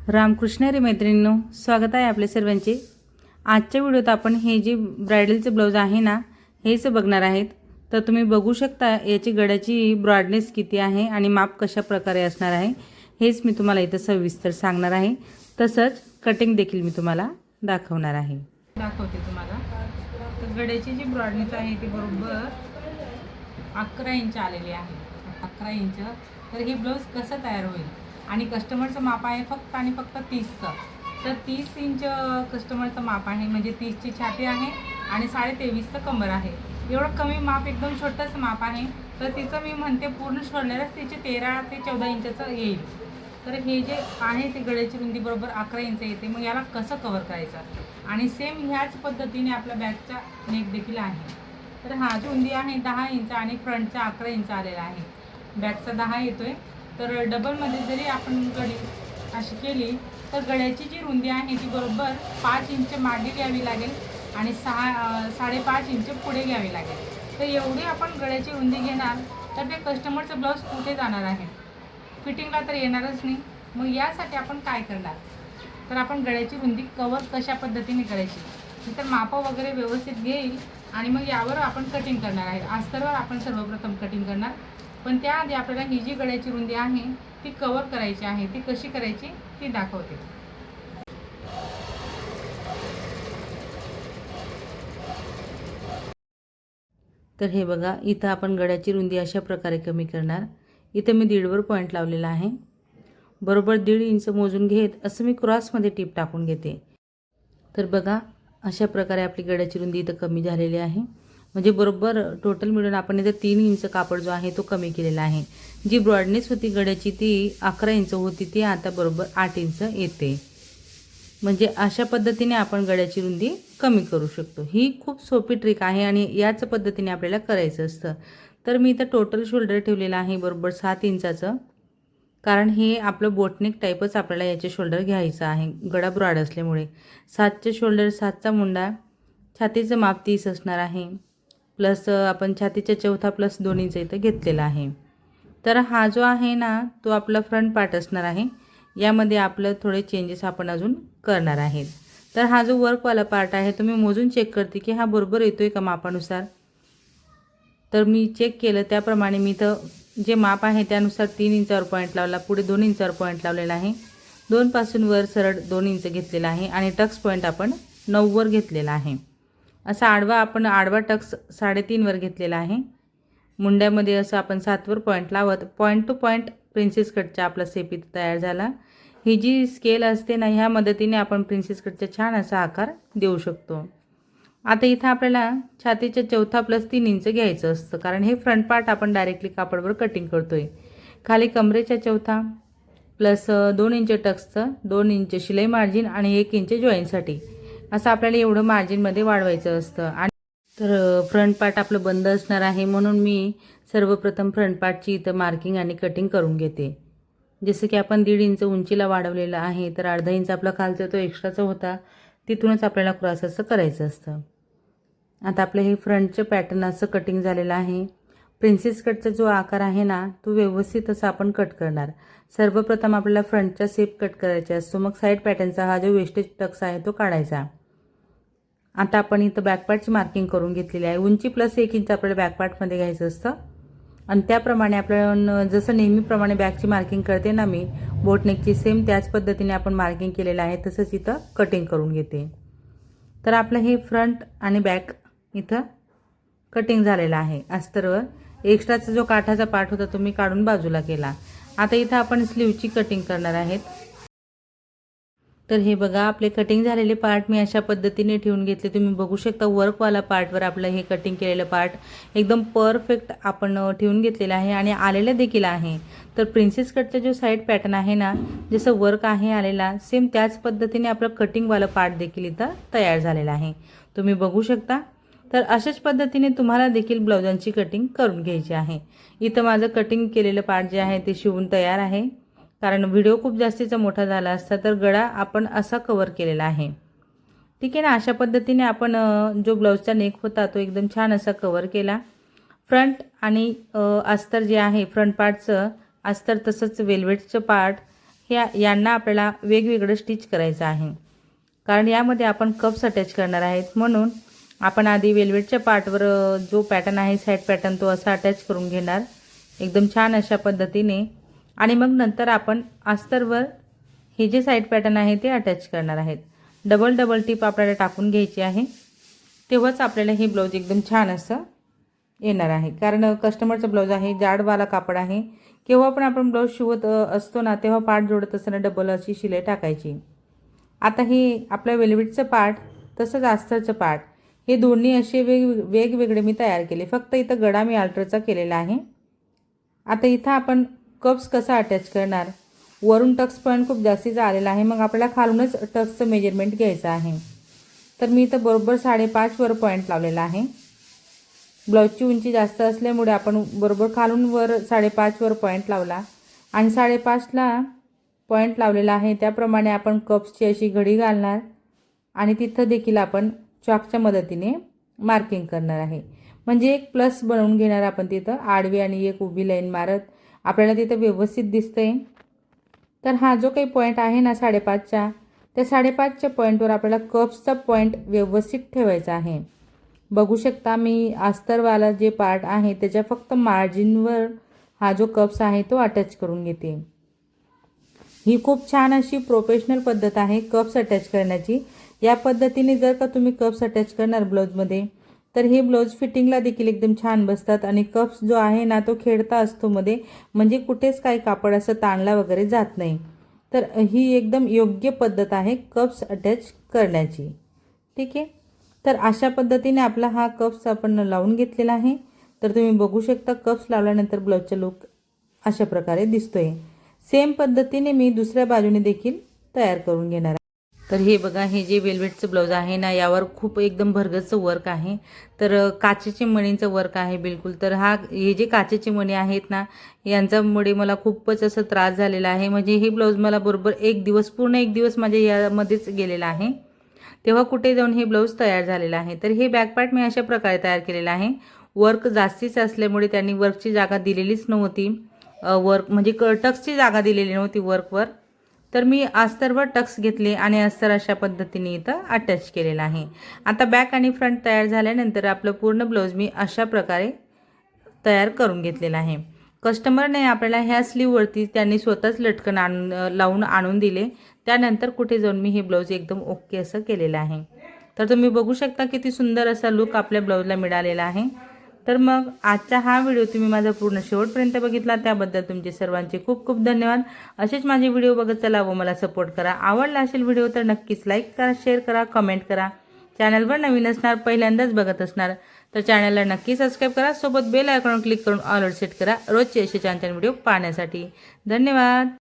रामकृष्ण हरी मैत्रिणींनो, स्वागत आहे आपल्या सर्वांचे। आजच्या व्हिडिओत आपण हे जे ब्रायडलचे ब्लाउज आहे ना, हेच बघणार आहेत। तर तुम्ही बघू शकता याची गळ्याची ब्रॉडनेस किती आहे आणि माप कशा प्रकारे असणार आहे, हेच मी तुम्हाला इथं सविस्तर सांगणार आहे। तसंच कटिंग देखील मी तुम्हाला दाखवणार आहे। दाखवते तुम्हाला। तर गळ्याची जी ब्रॉडनेस आहे ती बरोबर 11 इंच आलेली आहे। 11 इंच। तर हे ब्लाउज कसं तयार होईल आणि कस्टमरचं माप आहे फक्त आणि फक्त 30चं। तर 30 इंच कस्टमरचं माप आहे, म्हणजे 30ची छाती आहे आणि 23.5चं कंबर आहे। एवढं कमी माप, एकदम छोटंसं माप आहे। तर तिचं मी म्हणते पूर्ण शोल्डरच तिचे 13 ते 14 इंचचं येईल। तर हे जे आहे ते गळ्याची रुंदी बरोबर 11 इंच येते। मग याला कसं कव्हर करायचं आणि सेम ह्याच पद्धतीने आपल्या बॅकचा नेक देखील आहे। तर हा जी रुंदी आहे 10 इंच आणि फ्रंटचा 11 इंच आलेला आहे, बॅकचा 10 येतोय। तर डबलमध्ये जरी आपण गळी अशी केली तर गळ्याची जी रुंदी आहे ती बरोबर 5 इंच मागे घ्यावी लागेल आणि 5.5 इंच पुढे घ्यावी लागेल। तर एवढी आपण गळ्याची रुंदी घेणार तर ते कस्टमरचं ब्लाऊज कुठे जाणार आहे, फिटिंगला तर येणारच नाही। मग यासाठी आपण काय करणार, तर आपण गळ्याची रुंदी कवर कशा पद्धतीने करायची, तर मापं वगैरे व्यवस्थित घेईल आणि मग यावर आपण कटिंग करणार आहे। अस्तरवर आपण सर्वप्रथम कटिंग करणार, पण त्याआधी आपल्याला ही जी गळ्याची रुंदी आहे ती कवर करायची आहे। ती कशी करायची ती दाखवते। तर हे बघा, इथं आपण गळ्याची रुंदी अशा प्रकारे कमी करणार। इथं मी 1.5 पॉईंट लावलेला आहे। बरोबर 1.5 इंच मोजून घेत असं मी क्रॉसमध्ये टीप टाकून घेते। तर बघा, अशा प्रकारे आपली गळ्याची रुंदी इथं कमी झालेली आहे। म्हणजे बरोबर टोटल मिळून आपण इथं 3 इंच कापड जो आहे तो कमी केलेला आहे। जी ब्रॉडनेस होती गळ्याची ती 11 इंच होती, ती आता बरोबर 8 इंच येते। म्हणजे अशा पद्धतीने आपण गळ्याची रुंदी कमी करू शकतो। ही खूप सोपी ट्रिक आहे आणि याच पद्धतीने आपल्याला करायचं असतं। तर मी इथं टोटल शोल्डर ठेवलेला आहे बरोबर 7 इंचाचं, कारण हे आपलं बोटनेक टाईपच आपल्याला याचे शोल्डर घ्यायचं आहे गळा ब्रॉड असल्यामुळे। 7चे शोल्डर, 7चा मुंडा, छातीचं माप 30 असणार आहे, प्लस आपण छातीच्या चौथा प्लस 2 इंच इथं घेतलेला आहे। तर हा जो आहे ना तो आपला फ्रंट पार्ट असणार आहे। यामध्ये आपलं थोडे चेंजेस आपण अजून करणार आहेत। तर हा जो वर्कवाला पार्ट आहे तो मी मोजून चेक करते की हा बरोबर येतोय का मापानुसार। तर मी चेक केलं त्याप्रमाणे मी इथं जे माप आहे त्यानुसार 3 इंचावर पॉईंट लावला, पुढे 2 इंचावर पॉईंट लावलेला आहे, 2 पासून वर सरळ 2 इंच घेतलेला आहे आणि टक्स पॉईंट आपण 9 वर घेतलेला आहे। असा आडवा टक्स 3.5 वर घेतलेला आहे। मुंड्यामध्ये असं आपण 7 वर पॉईंट लावत पॉईंट टू पॉईंट प्रिन्सेस कटचा आपला सेप इथं तयार झाला। ही जी स्केल असते ना, ह्या मदतीने आपण प्रिन्सेस कटचा छान असा आकार देऊ शकतो। आता इथं आपल्याला छातीच्या चौथा प्लस 3 इंच घ्यायचं असतं, कारण हे फ्रंट पार्ट आपण डायरेक्टली कापडवर कटिंग करतोय। खाली कमरेच्या चौथा प्लस 2 इंच टक्सचं, 2 इंच शिलाई मार्जिन आणि 1 इंच जॉईंटसाठी, असं आपल्याला एवढं मार्जिनमध्ये वाढवायचं असतं। आणि तर फ्रंट पार्ट आपलं बंद असणार आहे, म्हणून मी सर्वप्रथम फ्रंट पार्टची इथं मार्किंग आणि कटिंग करून घेते। जसं की आपण 1.5 इंच उंचीला वाढवलेलं आहे, तर अर्धा इंच आपला खालचा तो एक्स्ट्राचा होता, तिथूनच आपल्याला क्रॉस असं करायचं असतं। आता आपलं हे फ्रंटचं पॅटर्न असं कटिंग झालेलं आहे। प्रिन्सेस कटचा जो आकार आहे ना तो व्यवस्थित असं आपण कट करणार। सर्वप्रथम आपल्याला फ्रंटचा शेप कट करायचा असतो, मग साईड पॅटर्नचा हा जो वेस्टेज टक्स आहे तो काढायचा। आता आपण इथं बॅकपार्टची मार्किंग करून घेतलेली आहे। उंची प्लस 1 इंच आपल्याला बॅकपार्टमध्ये घ्यायचं असतं आणि त्याप्रमाणे आपण जसं नेहमीप्रमाणे बॅकची मार्किंग करते ना मी बोटनेकची, सेम त्याच पद्धतीने आपण मार्किंग केलेलं आहे, तसंच इथं कटिंग करून घेते। तर आपलं हे फ्रंट आणि बॅक इथं कटिंग झालेलं आहे। अस्तरवर एक्स्ट्राचा जो काठाचा पार्ट होता तो मी काढून बाजूला केला। आता इथं आपण स्लीवची कटिंग करणार आहेत। तर हे बघा, आपले कटिंग झालेले पार्ट मी अशा पद्धतीने ठेवून घेतले। तुम्ही बघू शकता वर्कवाला पार्टवर आपलं हे कटिंग केलेलं पार्ट एकदम परफेक्ट आपण ठेवून घेतलेलं आहे आणि आलेलं देखील आहे। तर प्रिन्सेस कटचा जो साईड पॅटर्न आहे ना, जसं वर्क आहे आलेला, सेम त्याच पद्धतीने आपलं कटिंगवालं पार्ट देखील इथं तयार झालेलं आहे, तुम्ही बघू शकता। तर अशाच पद्धतीने तुम्हाला देखील ब्लाउजांची कटिंग करून घ्यायची आहे। इथं माझं कटिंग केलेलं पार्ट जे आहे ते शिवून तयार आहे, कारण व्हिडिओ खूप जास्तीचा मोठा झाला असता तर गळा आपण असा कव्हर केलेला आहे। ठीक आहे ना, अशा पद्धतीने आपण जो ब्लाउजचा नेक होता तो एकदम छान असा कव्हर केला। फ्रंट आणि अस्तर जे आहे फ्रंट पार्टचं अस्तर, तसंच वेल्वेटचं पार्ट यांना आपल्याला वेगवेगळं स्टिच करायचं आहे, कारण यामध्ये आपण कप्स अटॅच करणार आहेत. म्हणून आपण आधी वेल्वेटच्या पार्टवर जो पॅटर्न आहे साईड पॅटर्न तो असा अटॅच करून घेणार एकदम छान अशा पद्धतीने, आणि मग नंतर आपण अस्तरवर हे जे साईड पॅटर्न आहे ते अटॅच करणार आहेत. डबल टिप आपल्याला टाकून घ्यायची आहे, तेव्हाच आपल्याला हे ब्लाऊज एकदम छान असं येणार आहे. कारण कस्टमरचं ब्लाऊज आहे, जाडवाला कापड आहे. केव्हा पण आपण ब्लाऊज शिवत असतो ना तेव्हा पार्ट जोडत असताना डबल अशी शिलाई टाकायची. आता हे आपलं वेल्वेटचं पार्ट तसंच अस्तरचं पार्ट हे दोन्ही असे वेगवेगळे मी तयार केले. फक्त इथं गळा मी अल्टरचा केलेला आहे. आता इथं आपण कप्स कसा अटॅच करणार, वरून टक्स पॉईंट खूप जास्तीचा आलेला आहे, मग आपल्याला खालूनच टक्सचं मेजरमेंट घ्यायचं आहे. तर मी इथं बरोबर 5.5 वर पॉईंट लावलेला आहे. ब्लाऊजची उंची जास्त असल्यामुळे आपण बरोबर खालून वर 5.5 वर पॉईंट लावला आणि 5.5ला पॉईंट लावलेला आहे. त्याप्रमाणे आपण कप्सची अशी घडी घालणार आणि तिथं देखील आपण चॉकच्या मदतीने मार्किंग करणार आहे. म्हणजे एक प्लस बनवून घेणार आपण तिथं आडवी आणि एक उभी लाईन मारत आपल्याला तिथं व्यवस्थित दिसतंय. तर हा जो काही पॉईंट आहे ना 5.5च्या, त्या 5.5च्या पॉईंटवर आपल्याला कप्सचा पॉईंट व्यवस्थित ठेवायचा आहे. बघू शकता मी अस्तरवाला जे पार्ट आहे त्याच्या फक्त मार्जिनवर हा जो कप्स आहे तो अटॅच करून घेते. ही खूप छान अशी प्रोफेशनल पद्धत आहे कप्स अटॅच करण्याची. या पद्धतीने जर का तुम्ही कप्स अटॅच करणार ब्लाऊजमध्ये तर हे ब्लाऊज फिटिंगला देखील एकदम छान बसतात आणि कप्स जो आहे ना तो खेळता असतो मध्ये, म्हणजे कुठेच काही कापड असं ताणला वगैरे जात नाही. तर ही एकदम योग्य पद्धत आहे कप्स अटॅच करण्याची. ठीक आहे, तर अशा पद्धतीने आपला हा कप्स आपण लावून घेतलेला आहे. तर तुम्ही बघू शकता कप्स लावल्यानंतर ब्लाऊजचा लुक अशा प्रकारे दिसतोय. सेम पद्धतीने मी दुसऱ्या बाजूने देखील तयार करून घेणार आहे. तर हे बघा, हे जे वेल्वेटचं ब्लाऊज आहे ना यावर खूप एकदम भरगतचं वर्क आहे. तर काचेचे मणींचं वर्क आहे बिलकुल. तर हे जे काचेचे मणी आहेत ना यांच्यामुळे मला खूपच असं त्रास झालेला आहे. म्हणजे हे ब्लाऊज मला बरोबर पूर्ण एक दिवस माझ्या यामध्येच गेलेला आहे, तेव्हा कुठे जाऊन हे ब्लाऊज तयार झालेलं आहे. तर हे बॅक पार्ट मी अशा प्रकारे तयार केलेला आहे. वर्क जास्तीच असल्यामुळे त्यांनी वर्कची जागा दिलेलीच नव्हती, वर्क म्हणजे टक्सची जागा दिलेली नव्हती वर्कवर. तर मी अस्तरवर टक्स घेतले आणि अस्तर अशा पद्धतीने इथं अटॅच केलेला आहे. आता बॅक आणि फ्रंट तयार झाल्यानंतर आपलं पूर्ण ब्लाऊज मी अशा प्रकारे तयार करून घेतलेला आहे. कस्टमरने आपल्याला ह्या स्लीववरती त्यांनी स्वतःच लटकन लावून आणून दिले. त्यानंतर कुठे जाऊन मी हे ब्लाऊज एकदम ओके असं केलेलं आहे. तर तुम्ही बघू शकता किती सुंदर असा लुक आपल्या ब्लाऊजला मिळालेला आहे. तर मग आजचा हा व्हिडिओ तुम्ही माझा पूर्ण शेवटपर्यंत बघितला त्याबद्दल तुमचे सर्वांचे खूप खूप धन्यवाद. असेच माझे व्हिडिओ बघत चला व मला सपोर्ट करा. आवडला असेल व्हिडिओ तर नक्कीच लाईक करा, शेअर करा, कमेंट करा. चॅनलवर नवीन असणार, पहिल्यांदाच बघत असणार तर चॅनलला नक्की सबस्क्राईब करा. सोबत बेल आयकॉनवर क्लिक करून ऑल सेट करा रोजचे असे छान छान व्हिडिओ पाहण्यासाठी. धन्यवाद.